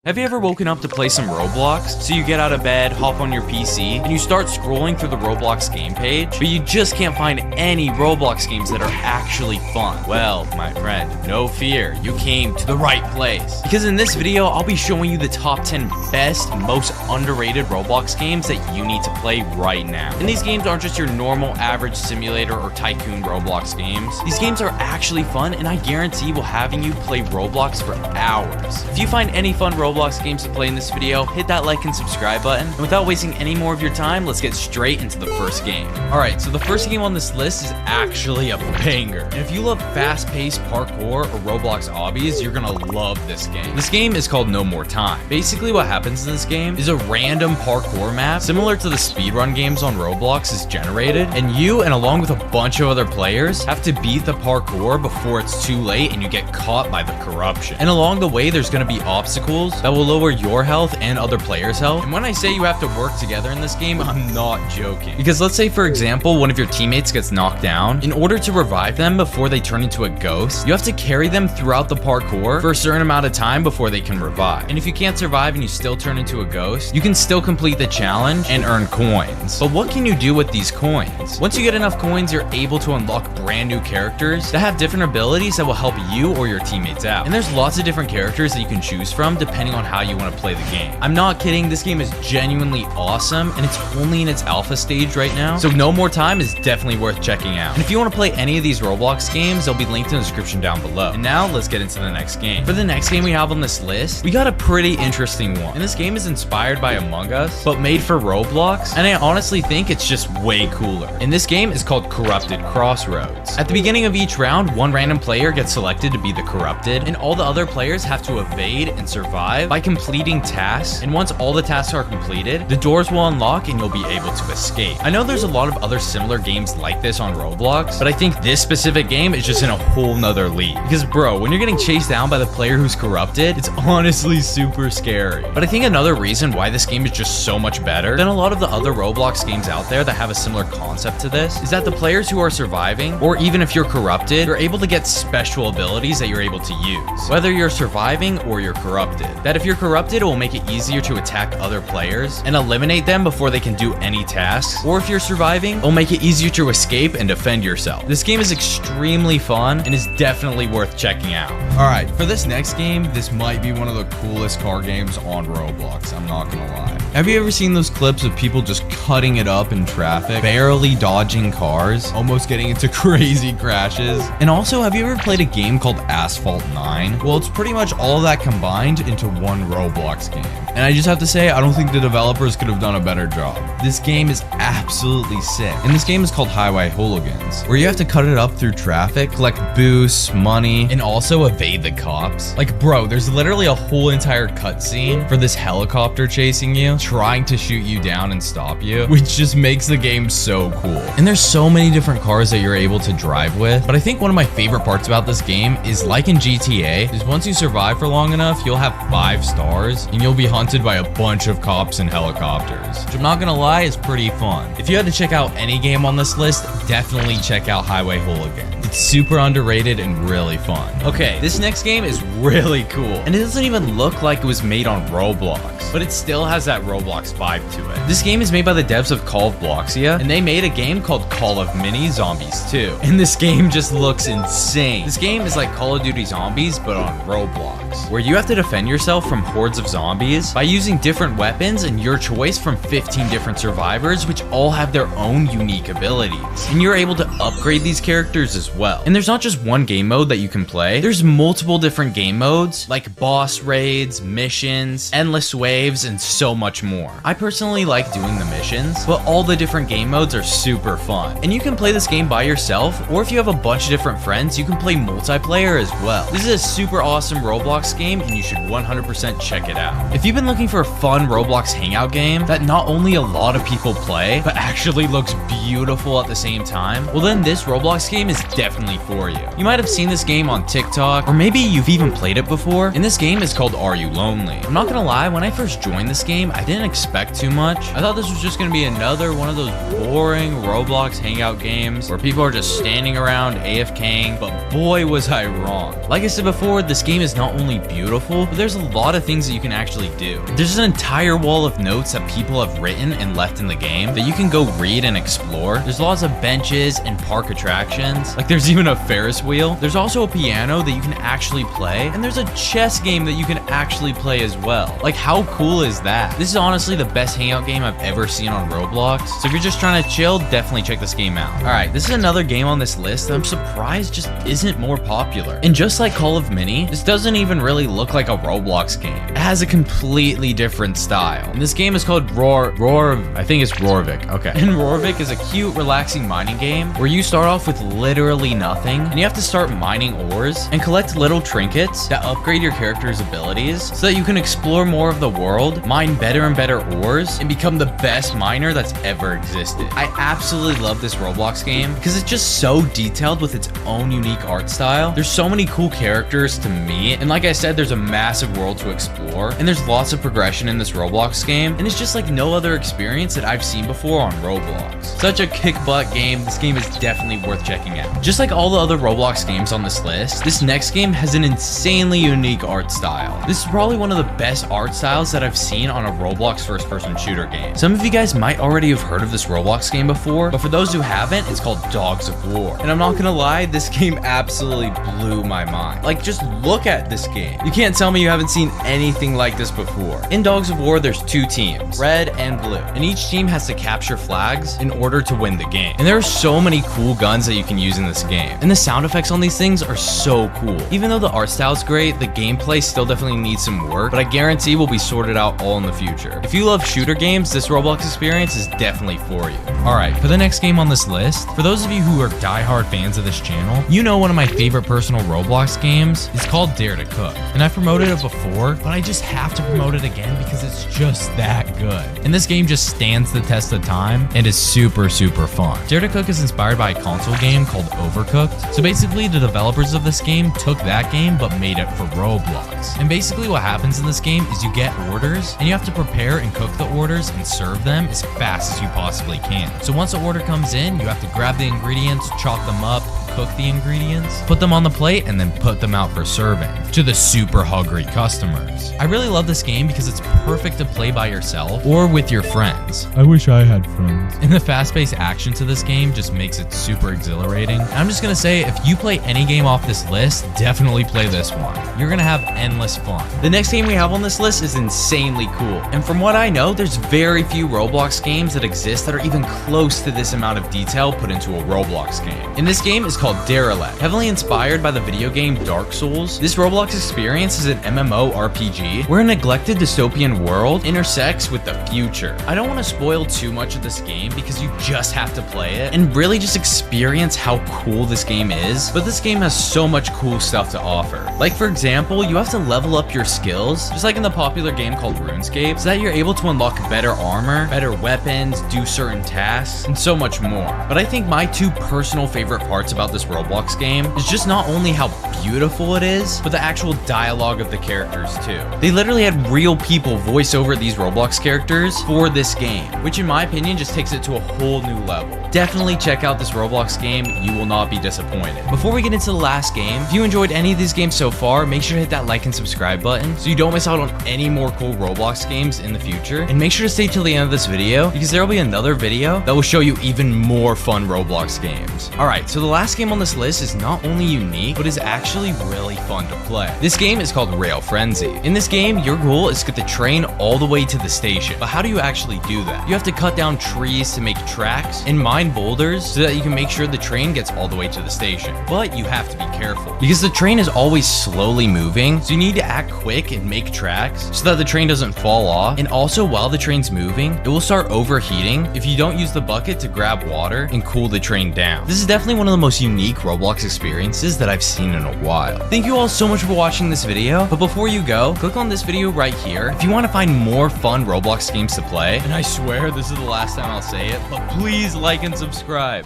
Have you ever woken up to play some Roblox? So you get out of bed, hop on your PC, and you start scrolling through the Roblox game page, but you just can't find any Roblox games that are actually fun. Well, my friend, no fear, you came to the right place. Because in this video, I'll be showing you the top 10 best, most underrated Roblox games that you need to play right now. And these games aren't just your normal average simulator or tycoon Roblox games. These games are actually fun, and I guarantee will having you play Roblox for hours. If you find any fun Roblox games to play in this video, hit that like and subscribe button. And without wasting any more of your time, let's get straight into the first game. Alright, so the first game on this list is actually a banger. And if you love fast-paced parkour or Roblox obbies, you're gonna love this game. This game is called No More Time. Basically what happens in this game is a random parkour map, similar to the speedrun games on Roblox, is generated, and you, and along with a bunch of other players, have to beat the parkour before it's too late and you get caught by the corruption. And along the way, there's gonna be obstacles that will lower your health and other players' health. And when I say you have to work together in this game, I'm not joking. Because let's say, for example, one of your teammates gets knocked down. In order to revive them before they turn into a ghost, you have to carry them throughout the parkour for a certain amount of time before they can revive. And if you can't survive and you still turn into a ghost, you can still complete the challenge and earn coins. But what can you do with these coins? Once you get enough coins, you're able to unlock brand new characters that have different abilities that will help you or your teammates out. And there's lots of different characters that you can choose from depending on how you want to play the game. I'm not kidding, this game is genuinely awesome, and it's only in its alpha stage right now, so No More Time is definitely worth checking out. And if you want to play any of these Roblox games, they'll be linked in the description down below. And now let's get into the next game. For the next game we have on this list, we got a pretty interesting one. And this game is inspired by Among Us, but made for Roblox, and I honestly think it's just way cooler. And this game is called Corrupted Crossroads. At the beginning of each round, one random player gets selected to be the corrupted, and all the other players have to evade and survive by completing tasks. And once all the tasks are completed, the doors will unlock and you'll be able to escape. I know there's a lot of other similar games like this on Roblox, but I think this specific game is just in a whole nother league. Because bro, when you're getting chased down by the player who's corrupted, it's honestly super scary. But I think another reason why this game is just so much better than a lot of the other Roblox games out there that have a similar concept to this is that the players who are surviving, or even if you're corrupted, you're able to get special abilities that you're able to use, whether you're surviving or you're corrupted. That if you're corrupted, it will make it easier to attack other players and eliminate them before they can do any tasks, or if you're surviving, it'll make it easier to escape and defend yourself. This game is extremely fun and is definitely worth checking out. Alright, for this next game, this might be one of the coolest car games on Roblox, I'm not gonna lie. Have you ever seen those clips of people just cutting it up in traffic, barely dodging cars, almost getting into crazy crashes? And also, have you ever played a game called Asphalt 9? Well, it's pretty much all of that combined into one Roblox game. And I just have to say, I don't think the developers could have done a better job. This game is absolutely sick. And this game is called Highway Hooligans, where you have to cut it up through traffic, collect boosts, money, and also evade the cops. Like, bro, there's literally a whole entire cutscene for this helicopter chasing you, trying to shoot you down and stop you, which just makes the game so cool. And there's so many different cars that you're able to drive with, but I think one of my favorite parts about this game is, like in GTA, is once you survive for long enough, you'll have 5 stars, and you'll be hunted by a bunch of cops and helicopters, which I'm not gonna lie is pretty fun. If you had to check out any game on this list, definitely check out Highway Hooligans. It's super underrated and really fun. Okay, this next game is really cool, and it doesn't even look like it was made on Roblox, but it still has that Roblox vibe to it. This game is made by the devs of Call of Bloxia, and they made a game called Call of Mini Zombies 2, and this game just looks insane. This game is like Call of Duty Zombies, but on Roblox, where you have to defend yourself from hordes of zombies by using different weapons and your choice from 15 different survivors, which all have their own unique abilities. And you're able to upgrade these characters as well. And there's not just one game mode that you can play, there's multiple different game modes, like boss raids, missions, endless waves, and so much more. I personally like doing the missions, but all the different game modes are super fun. And you can play this game by yourself, or if you have a bunch of different friends, you can play multiplayer as well. This is a super awesome Roblox game, and you should 100% check it out. If you've been looking for a fun Roblox hangout game that not only a lot of people play, but actually looks beautiful at the same time, well then this Roblox game is definitely for you. You might have seen this game on TikTok, or maybe you've even played it before, and this game is called Are You Lonely? I'm not gonna lie, when I first joined this game, I didn't expect too much. I thought this was just gonna be another one of those boring Roblox hangout games where people are just standing around AFKing, but boy was I wrong. Like I said before, this game is not only beautiful, but there's a lot of things that you can actually do. There's an entire wall of notes that people have written and left in the game that you can go read and explore. There's lots of benches and park attractions. Like there's even a Ferris wheel. There's also a piano that you can actually play, and there's a chess game that you can actually play as well. Like how cool is that? This is honestly the best hangout game I've ever seen on Roblox. So if you're just trying to chill, definitely check this game out. All right, this is another game on this list that I'm surprised just isn't more popular. And just like Call of Mini, this doesn't even really look like a Roblox game. It has a completely different style. And this game is called I think it's RORVIK. Okay. And RORVIK is a cute, relaxing mining game where you start off with literally nothing and you have to start mining ores and collect little trinkets that upgrade your character's abilities so that you can explore more of the world, mine better and better ores, and become the best miner that's ever existed. I absolutely love this Roblox game because it's just so detailed with its own unique art style. There's so many cool characters to meet, and like I said, there's a massive world to explore, and there's lots of progression in this Roblox game, and it's just like no other experience that I've seen before on Roblox. Such a kick-butt game. This game is definitely worth checking out. Just like all the other Roblox games on this list, this next game has an insanely unique art style. This is probably one of the best art styles that I've seen on a Roblox first-person shooter game. Some of you guys might already have heard of this Roblox game before, but for those who haven't, it's called Dogs of War. And I'm not gonna lie, this game absolutely blew my mind. Like, just look at this game. You can't tell me you haven't seen anything like this before. In Dogs of War, there's two teams, red and blue, and each team has to capture flags in order to win the game. And there are so many cool guns that you can use in this game, and the sound effects on these things are so cool. Even though the art style is great, the gameplay still definitely needs some work, but I guarantee will be sorted out all in the future. If you love shooter games, this Roblox experience is definitely for you. Alright, for the next game on this list, for those of you who are diehard fans of this channel, you know one of my favorite personal Roblox games is called Dare to Cook. And I've promoted it before, but I just have to promote it again because it's just that good. And this game just stands the test of time and is super fun. Dare to Cook is inspired by a console game called Overcooked. So basically the developers of this game took that game but made it for Roblox. And basically what happens in this game is you get orders and you have to prepare and cook the orders and serve them as fast as you possibly can. So once the order comes in, you have to grab the ingredients, chop them up, cook the ingredients, put them on the plate, and then put them out for serving to the super hungry customers. I really love this game because it's perfect to play by yourself or with your friends. I wish I had friends. And the fast-paced action to this game just makes it super exhilarating. And I'm just gonna say, if you play any game off this list, definitely play this one. You're gonna have endless fun. The next game we have on this list is insanely cool, and from what I know, there's very few Roblox games that exist that are even close to this amount of detail put into a Roblox game. And this game is called Derelict. Heavily inspired by the video game Dark Souls, this Roblox experience is an MMORPG where a neglected dystopian world intersects with the future. I don't want to spoil too much of this game because you just have to play it and really just experience how cool this game is, but this game has so much cool stuff to offer. Like for example, you have to level up your skills, just like in the popular game called RuneScape, so that you're able to unlock better armor, better weapons, do certain tasks, and so much more. But I think my two personal favorite parts about this Roblox game is just not only how beautiful it is, but the actual dialogue of the characters too. They literally had real people voice over these Roblox characters for this game, which in my opinion just takes it to a whole new level. Definitely check out this Roblox game, you will not be disappointed. Before we get into the last game, if you enjoyed any of these games so far, make sure to hit that like and subscribe button so you don't miss out on any more cool Roblox games in the future. And make sure to stay till the end of this video because there will be another video that will show you even more fun Roblox games. Alright, so the last game on this list is not only unique, but is actually really fun to play. This game is called Rail Frenzy. In this game, your goal is to get the train all the way to the station. But how do you actually do that? You have to cut down trees to make tracks and mine boulders so that you can make sure the train gets all the way to the station. But you have to be careful because the train is always slowly moving, so you need to act quick and make tracks so that the train doesn't fall off. And also, while the train's moving, it will start overheating if you don't use the bucket to grab water and cool the train down. This is definitely one of the most unique Roblox experiences that I've seen in a while. Thank you all so much for watching this video, but before you go, click on this video right here if you want to find more fun Roblox games to play. And I swear this is the last time I'll say it, but please like and subscribe.